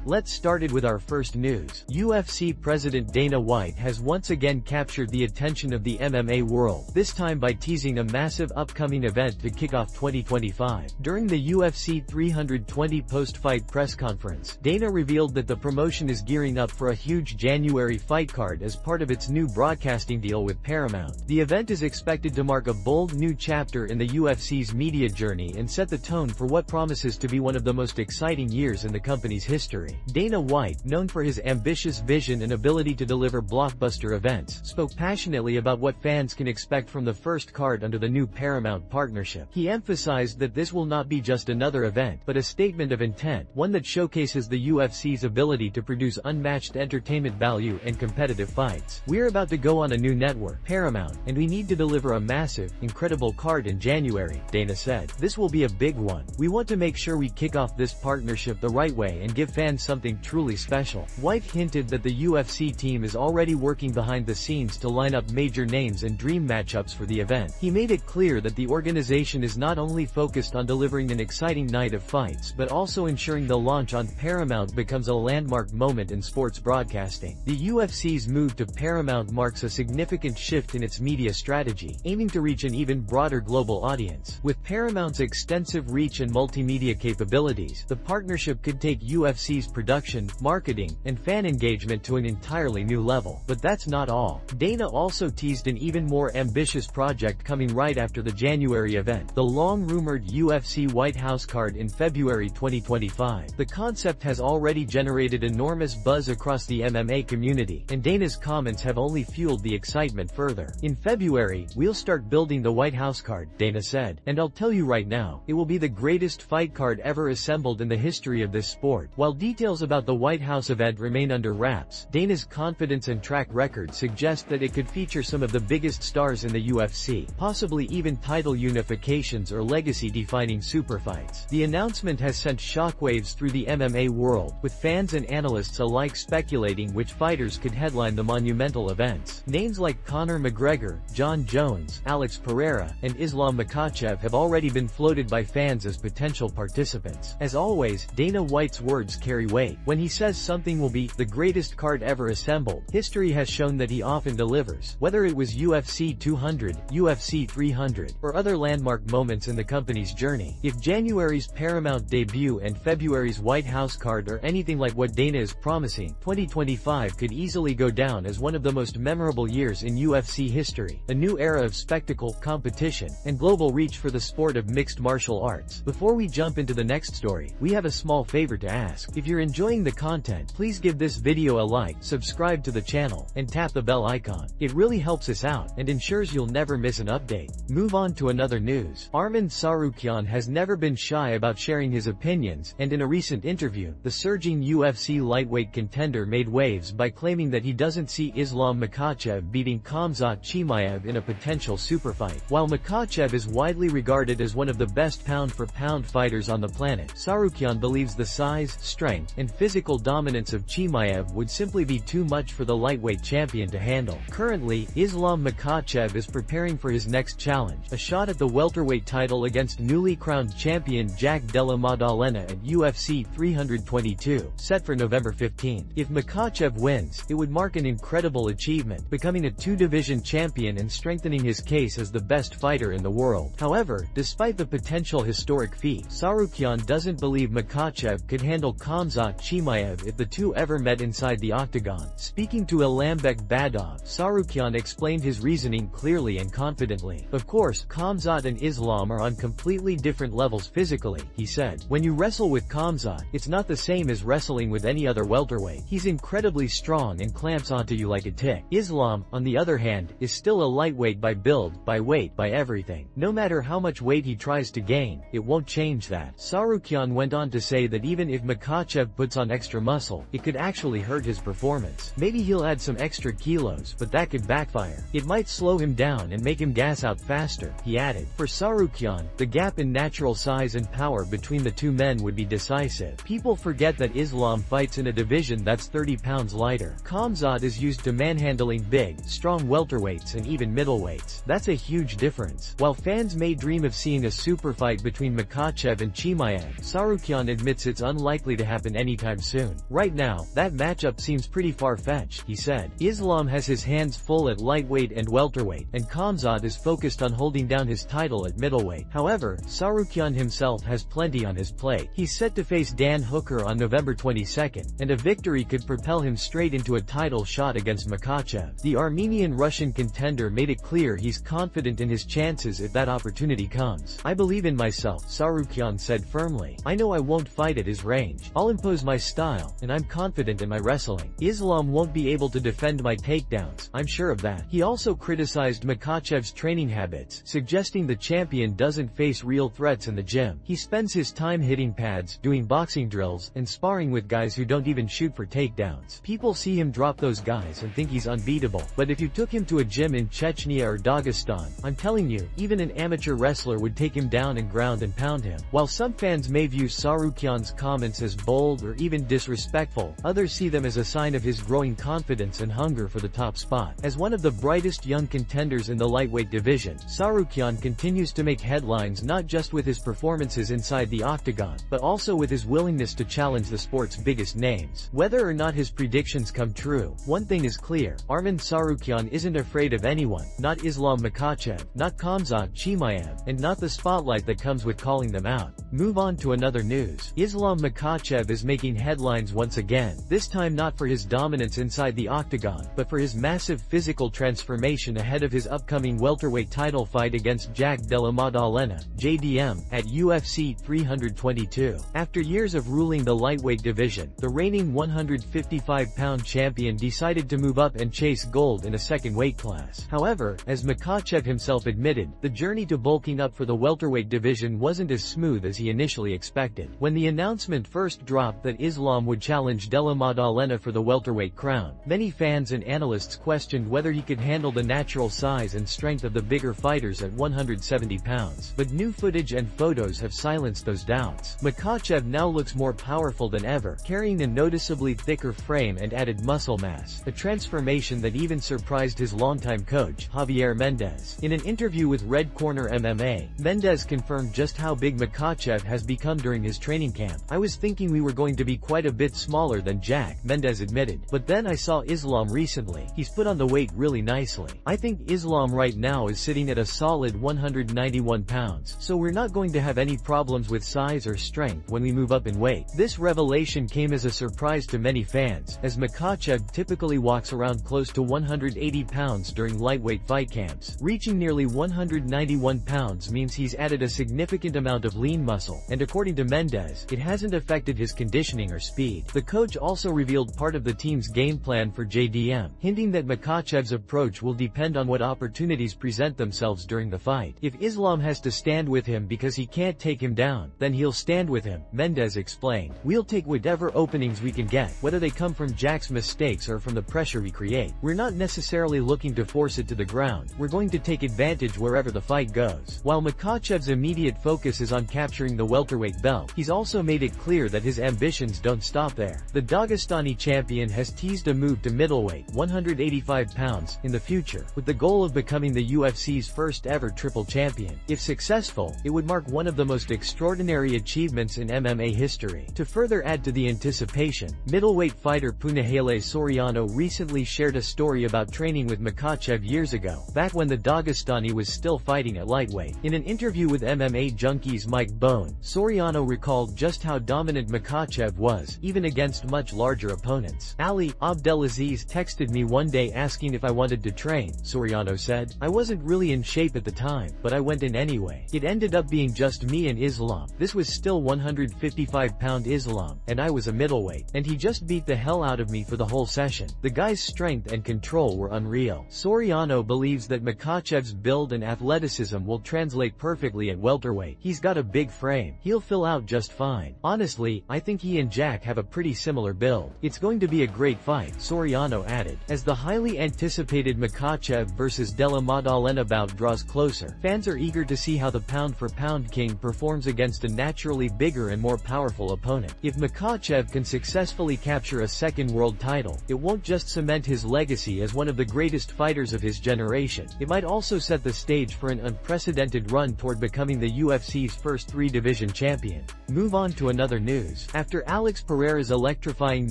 Let's start it with our first news. UFC President Dana White has once again captured the attention of the MMA world, this time by teasing a massive upcoming event to kick off 2025. During the UFC 320 post-fight press conference, Dana revealed that the promotion is gearing up for a huge January fight card as part of its new broadcasting deal with Paramount. The event is expected to mark a bold new chapter in the UFC's media journey and set the tone for what promises to be one of the most exciting years in the company's history. Dana White, known for his ambitious vision and ability to deliver blockbuster events, spoke passionately about what fans can expect from the first card under the new Paramount partnership. He emphasized that this will not be just another event, but a statement of intent, one that showcases the UFC's ability to produce unmatched entertainment value and competitive fights. "We're about to go on a new network, Paramount, and we need to deliver a massive, incredible card in January," Dana said. "This will be a big one. We want to make sure we kick off this partnership the right way and give fans something truly special." White hinted that the UFC team is already working behind the scenes to line up major names and dream matchups for the event. He made it clear that the organization is not only focused on delivering an exciting night of fights but also ensuring the launch on Paramount becomes a landmark moment in sports broadcasting. The UFC's move to Paramount marks a significant shift in its media strategy, aiming to reach an even broader global audience. With Paramount's extensive reach and multimedia capabilities, the partnership could take UFC's production, marketing, and fan engagement to an entirely new level. But that's not all. Dana also teased an even more ambitious project coming right after the January event, the long-rumored UFC White House card in February 2025. The concept has already generated enormous buzz across the MMA community, and Dana's comments have only fueled the excitement further. "In February, we'll start building the White House card," Dana said, "and I'll tell you right now, it will be the greatest fight card ever assembled in the history of this sport." While details about the White House event remain under wraps, Dana's confidence and track record suggest that it could feature some of the biggest stars in the UFC, possibly even title unifications or legacy-defining superfights. The announcement has sent shockwaves through the MMA world, with fans and analysts alike speculating which fighters could headline the monumental events. Names like Conor McGregor, Jon Jones, Alex Pereira, and Islam Makhachev have already been floated by fans as potential participants. As always, Dana White's words carry weight. When he says something will be the greatest card ever assembled, history has shown that he often delivers. Whether it was UFC 200, UFC 300, or other landmark moments in the company's journey, if January's Paramount debut and February's White House card are anything like what Dana is promising, 2025 could easily go down as one of the most memorable years in UFC history, a new era of spectacle, competition, and global reach for the sport of mixed martial arts. Before we jump into the next story, we have a small favor to ask. If you're enjoying the content, please give this video a like, subscribe to the channel, and tap the bell icon. It really helps us out and ensures you'll never miss an update. Move on to another news. Tsarukyan has never been shy about sharing his opinions, and in a recent interview, the surging UFC lightweight contender made waves by claiming that he doesn't see Islam Makhachev beating Khamzat Chimaev in a potential superfight. While Makhachev is widely regarded as one of the best pound-for-pound fighters on the planet, Tsarukyan believes the size, strength, and physical dominance of Chimaev would simply be too much for the lightweight champion to handle. Currently, Islam Makhachev is preparing for his next challenge, a shot at the welterweight title against newly crowned champion Jack Della Maddalena at UFC 322, set for November 15. If Makhachev wins, it would mark an incredible achievement, becoming a two-division champion and strengthening his case as the best fighter in the world. However, despite the potential historic feat, Tsarukyan doesn't believe Makhachev could handle Khamzat Chimaev if the two ever met inside the octagon. Speaking to Alambek Badov, Tsarukyan explained his reasoning clearly and confidently. "Of course, Khamzat and Islam are on completely different levels physically," he said. "When you wrestle with Khamzat, it's not the same as wrestling with any other welterweight. He's incredibly strong and clamps onto you like a tick. Islam, on the other hand, is still a lightweight by build, by weight, by everything. No matter how much weight he tries to gain, it won't change that." Tsarukyan went on to say that even if Makhachev puts on extra muscle, it could actually hurt his performance. Maybe he'll add some extra kilos, but that could backfire. It might slow him down and make him gas out faster, he added. For Tsarukyan, the gap in natural size and power between the two men would be decisive. People forget that Islam fights in a division that's 30 pounds lighter. Khamzat is used to manhandling big, strong welterweights and even middleweights. That's a huge difference. While fans may dream of seeing a super fight between Makhachev and Chimaev, Tsarukyan admits it's unlikely to happen champion anytime soon. Right now, that matchup seems pretty far-fetched, he said. Islam has his hands full at lightweight and welterweight, and Khamzat is focused on holding down his title at middleweight. However, Tsarukyan himself has plenty on his plate. He's set to face Dan Hooker on November 22nd, and a victory could propel him straight into a title shot against Makhachev. The Armenian-Russian contender made it clear he's confident in his chances if that opportunity comes. "I believe in myself," Tsarukyan said firmly. "I know I won't fight at his range. I'll impose my style, and I'm confident in my wrestling. Islam won't be able to defend my takedowns, I'm sure of that." He also criticized Makhachev's training habits, suggesting the champion doesn't face real threats in the gym. He spends his time hitting pads, doing boxing drills, and sparring with guys who don't even shoot for takedowns. People see him drop those guys and think he's unbeatable. But if you took him to a gym in Chechnya or Dagestan, I'm telling you, even an amateur wrestler would take him down and ground and pound him. While some fans may view Tsarukyan's comments as bold or even disrespectful, others see them as a sign of his growing confidence and hunger for the top spot. As one of the brightest young contenders in the lightweight division, Tsarukyan continues to make headlines not just with his performances inside the octagon, but also with his willingness to challenge the sport's biggest names. Whether or not his predictions come true, one thing is clear: Arman Tsarukyan isn't afraid of anyone, not Islam Makhachev, not Khamzat Chimaev, and not the spotlight that comes with calling them out. Move on to another news. Islam Makhachev is making headlines once again, this time not for his dominance inside the octagon, but for his massive physical transformation ahead of his upcoming welterweight title fight against Jack Della Maddalena, JDM, at UFC 322. After years of ruling the lightweight division, the reigning 155-pound champion decided to move up and chase gold in a second weight class. However, as Makhachev himself admitted, the journey to bulking up for the welterweight division wasn't as smooth as he initially expected. When the announcement first dropped that Islam would challenge Della Maddalena for the welterweight crown, many fans and analysts questioned whether he could handle the natural size and strength of the bigger fighters at 170 pounds. But new footage and photos have silenced those doubts. Makhachev now looks more powerful than ever, carrying a noticeably thicker frame and added muscle mass, a transformation that even surprised his longtime coach, Javier Mendez. In an interview with Red Corner MMA, Mendez confirmed just how big Makhachev has become during his training camp. "I was thinking we were going to be quite a bit smaller than Jack," Mendez admitted. "But then I saw Islam recently. He's put on the weight really nicely. I think Islam right now is sitting at a solid 191 pounds, so we're not going to have any problems with size or strength when we move up in weight." This revelation came as a surprise to many fans, as Makhachev typically walks around close to 180 pounds during lightweight fight camps. Reaching nearly 191 pounds means he's added a significant amount of lean muscle, and according to Mendez, it hasn't affected his conditioning or speed. The coach also revealed part of the team's game plan for JDM, hinting that Makhachev's approach will depend on what opportunities present themselves during the fight. "If Islam has to stand with him because he can't take him down, then he'll stand with him," Mendez explained. "We'll take whatever openings we can get, whether they come from Jack's mistakes or from the pressure we create. We're not necessarily looking to force it to the ground, we're going to take advantage wherever the fight goes." While Makhachev's immediate focus is on capturing the welterweight belt, he's also made it clear that his ambitions don't stop there. The Dagestani champion has teased a move to middleweight, 185 pounds, in the future, with the goal of becoming the UFC's first ever triple champion. If successful, it would mark one of the most extraordinary achievements in MMA history. To further add to the anticipation, middleweight fighter Punahele Soriano recently shared a story about training with Makhachev years ago, back when the Dagestani was still fighting at lightweight. In an interview with MMA Junkie's Mike Bone, Soriano recalled just how dominant Makhachev was, even against much larger opponents. "Ali Abdelaziz texted me one day asking if I wanted to train," Soriano said. "I wasn't really in shape at the time, but I went in anyway. It ended up being just me and Islam. This was still 155-pound Islam, and I was a middleweight, and he just beat the hell out of me for the whole session. The guy's strength and control were unreal." Soriano believes that Makhachev's build and athleticism will translate perfectly at welterweight. "He's got a big frame. He'll fill out just fine. Honestly, I think he and Jack have a pretty similar build. It's going to be a great fight," Soriano added. As the highly anticipated Makhachev vs Della Maddalena bout draws closer, fans are eager to see how the pound-for-pound king performs against a naturally bigger and more powerful opponent. If Makhachev can successfully capture a second world title, it won't just cement his legacy as one of the greatest fighters of his generation, it might also set the stage for an unprecedented run toward becoming the UFC's first three-division champion. Move on to another news. After After Alex Pereira's electrifying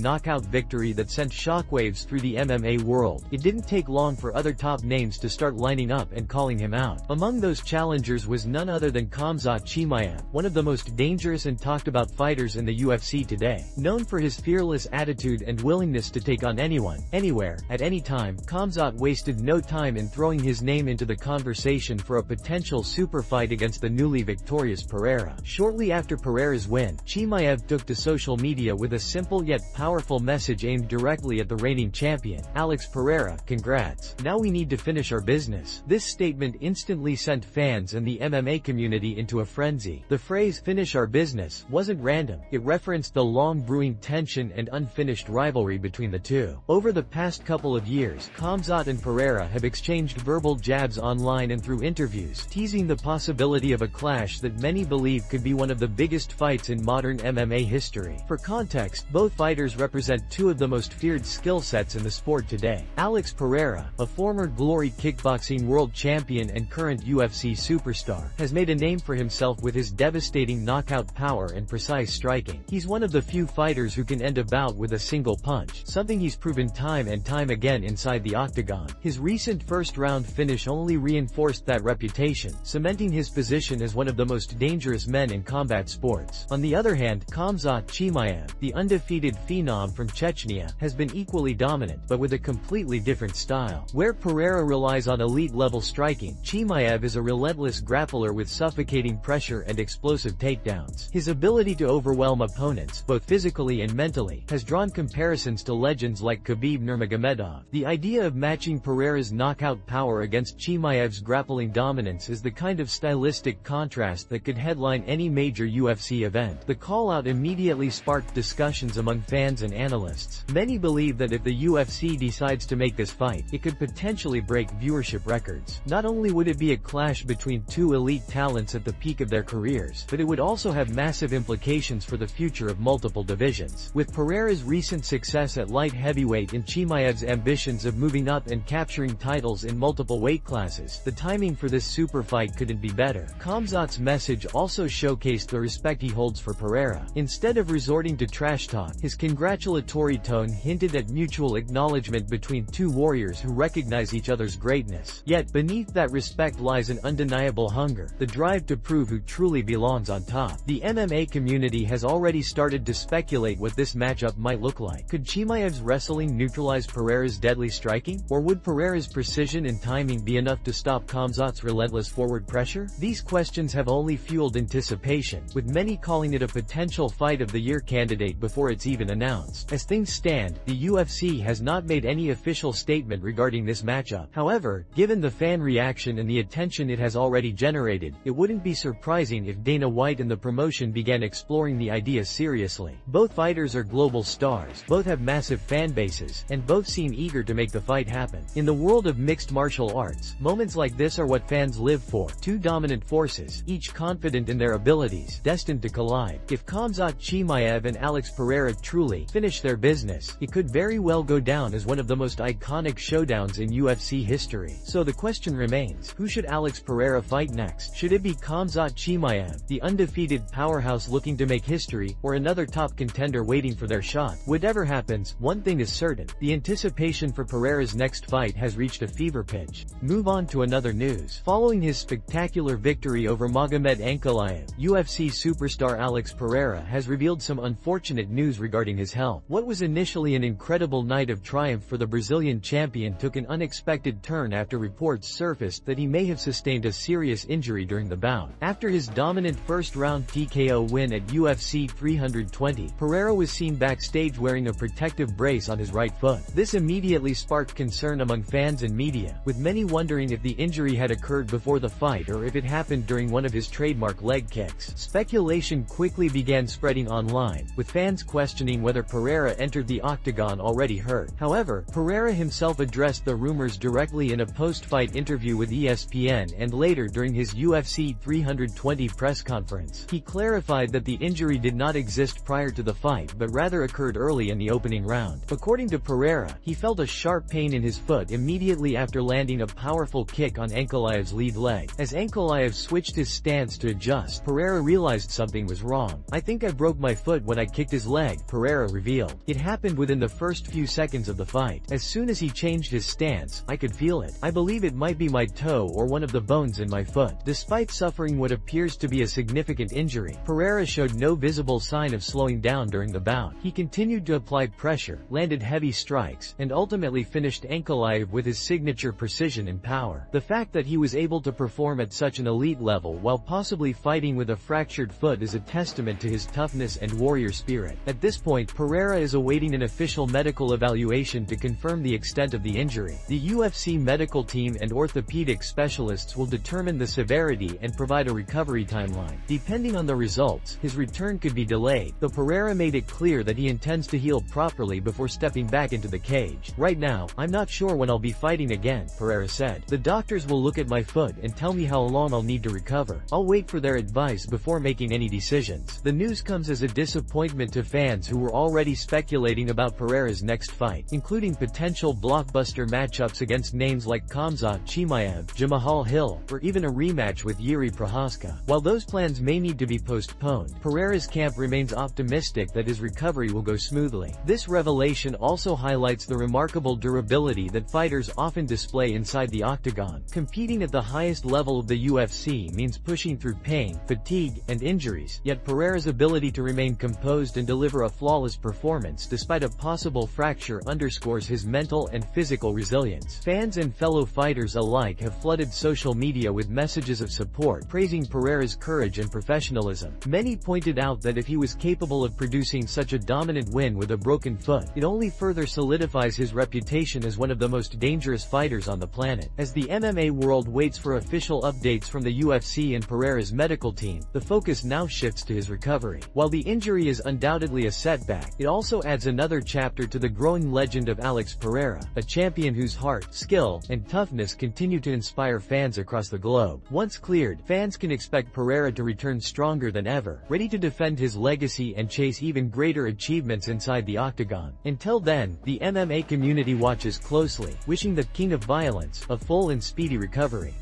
knockout victory that sent shockwaves through the MMA world, it didn't take long for other top names to start lining up and calling him out. Among those challengers was none other than Khamzat Chimaev, one of the most dangerous and talked about fighters in the UFC today. Known for his fearless attitude and willingness to take on anyone, anywhere, at any time, Khamzat wasted no time in throwing his name into the conversation for a potential super fight against the newly victorious Pereira. Shortly after Pereira's win, Chimaev took to social media with a simple yet powerful message aimed directly at the reigning champion. "Alex Pereira, congrats. Now we need to finish our business." This statement instantly sent fans and the MMA community into a frenzy. The phrase "finish our business" wasn't random. It referenced the long brewing tension and unfinished rivalry between the two. Over the past couple of years, Khamzat and Pereira have exchanged verbal jabs online and through interviews, teasing the possibility of a clash that many believe could be one of the biggest fights in modern MMA history. For context, both fighters represent two of the most feared skill sets in the sport today. Alex Pereira, a former Glory kickboxing world champion and current UFC superstar, has made a name for himself with his devastating knockout power and precise striking. He's one of the few fighters who can end a bout with a single punch, something he's proven time and time again inside the octagon. His recent first-round finish only reinforced that reputation, cementing his position as one of the most dangerous men in combat sports. On the other hand, Khamzat Chimaev, the undefeated phenom from Chechnya, has been equally dominant, but with a completely different style. Where Pereira relies on elite-level striking, Chimaev is a relentless grappler with suffocating pressure and explosive takedowns. His ability to overwhelm opponents, both physically and mentally, has drawn comparisons to legends like Khabib Nurmagomedov. The idea of matching Pereira's knockout power against Chimaev's grappling dominance is the kind of stylistic contrast that could headline any major UFC event. The call-out immediately sparked discussions among fans and analysts. Many believe that if the UFC decides to make this fight, it could potentially break viewership records. Not only would it be a clash between two elite talents at the peak of their careers, but it would also have massive implications for the future of multiple divisions. With Pereira's recent success at light heavyweight and Chimaev's ambitions of moving up and capturing titles in multiple weight classes, the timing for this super fight couldn't be better. Khamzat's message also showcased the respect he holds for Pereira. Instead of resorting to trash talk, his congratulatory tone hinted at mutual acknowledgement between two warriors who recognize each other's greatness. Yet, beneath that respect lies an undeniable hunger, the drive to prove who truly belongs on top. The MMA community has already started to speculate what this matchup might look like. Could Chimaev's wrestling neutralize Pereira's deadly striking? Or would Pereira's precision and timing be enough to stop Khamzat's relentless forward pressure? These questions have only fueled anticipation, with many calling it a potential fight of the year candidate before it's even announced. As things stand, the UFC has not made any official statement regarding this matchup. However, given the fan reaction and the attention it has already generated, it wouldn't be surprising if Dana White and the promotion began exploring the idea seriously. Both fighters are global stars, both have massive fan bases, and both seem eager to make the fight happen. In the world of mixed martial arts, moments like this are what fans live for. Two dominant forces, each confident in their abilities, destined to collide. If Khamzat Chimaev and Alex Pereira truly finish their business, it could very well go down as one of the most iconic showdowns in UFC history. So the question remains, who should Alex Pereira fight next? Should it be Khamzat Chimaev, the undefeated powerhouse looking to make history, or another top contender waiting for their shot? Whatever happens, one thing is certain, the anticipation for Pereira's next fight has reached a fever pitch. Move on to another news. Following his spectacular victory over Magomed Ankalaev, UFC superstar Alex Pereira has revealed some unfortunate news regarding his health. What was initially an incredible night of triumph for the Brazilian champion took an unexpected turn after reports surfaced that he may have sustained a serious injury during the bout. After his dominant first-round TKO win at UFC 320, Pereira was seen backstage wearing a protective brace on his right foot. This immediately sparked concern among fans and media, with many wondering if the injury had occurred before the fight or if it happened during one of his trademark leg kicks. Speculation quickly began spreading online, with fans questioning whether Pereira entered the octagon already hurt. However, Pereira himself addressed the rumors directly in a post-fight interview with ESPN and later during his UFC 320 press conference. He clarified that the injury did not exist prior to the fight but rather occurred early in the opening round. According to Pereira, he felt a sharp pain in his foot immediately after landing a powerful kick on Ankalaev's lead leg. As Ankalaev switched his stance to adjust, Pereira realized something was wrong. "I think I broke my foot when I kicked his leg," Pereira revealed. "It happened within the first few seconds of the fight. As soon as he changed his stance, I could feel it. I believe it might be my toe or one of the bones in my foot." Despite suffering what appears to be a significant injury, Pereira showed no visible sign of slowing down during the bout. He continued to apply pressure, landed heavy strikes, and ultimately finished Ankalaev with his signature precision and power. The fact that he was able to perform at such an elite level while possibly fighting with a fractured foot is a testament to his toughness and warrior spirit. At this point, Pereira is awaiting an official medical evaluation to confirm the extent of the injury. The UFC medical team and orthopedic specialists will determine the severity and provide a recovery timeline. Depending on the results, his return could be delayed, though Pereira made it clear that he intends to heal properly before stepping back into the cage. "Right now, I'm not sure when I'll be fighting again," Pereira said. "The doctors will look at my foot and tell me how long I'll need to recover. I'll wait for their advice before making any decisions." The news comes as a disappointment to fans who were already speculating about Pereira's next fight, including potential blockbuster matchups against names like Khamzat Chimaev, Jamahal Hill, or even a rematch with Yuri Prohaska. While those plans may need to be postponed, Pereira's camp remains optimistic that his recovery will go smoothly. This revelation also highlights the remarkable durability that fighters often display inside the octagon. Competing at the highest level of the UFC means pushing through pain, fatigue, and injuries, yet Pereira's ability to remain composed and deliver a flawless performance despite a possible fracture underscores his mental and physical resilience. Fans and fellow fighters alike have flooded social media with messages of support, praising Pereira's courage and professionalism. Many pointed out that if he was capable of producing such a dominant win with a broken foot, it only further solidifies his reputation as one of the most dangerous fighters on the planet. As the MMA world waits for official updates from the UFC and Pereira's medical team, the focus now shifts to his recovery. While the injury is undoubtedly a setback, it also adds another chapter to the growing legend of Alex Pereira, a champion whose heart, skill, and toughness continue to inspire fans across the globe. Once cleared, fans can expect Pereira to return stronger than ever, ready to defend his legacy and chase even greater achievements inside the octagon. Until then, the MMA community watches closely, wishing the King of Violence a full and speedy recovery.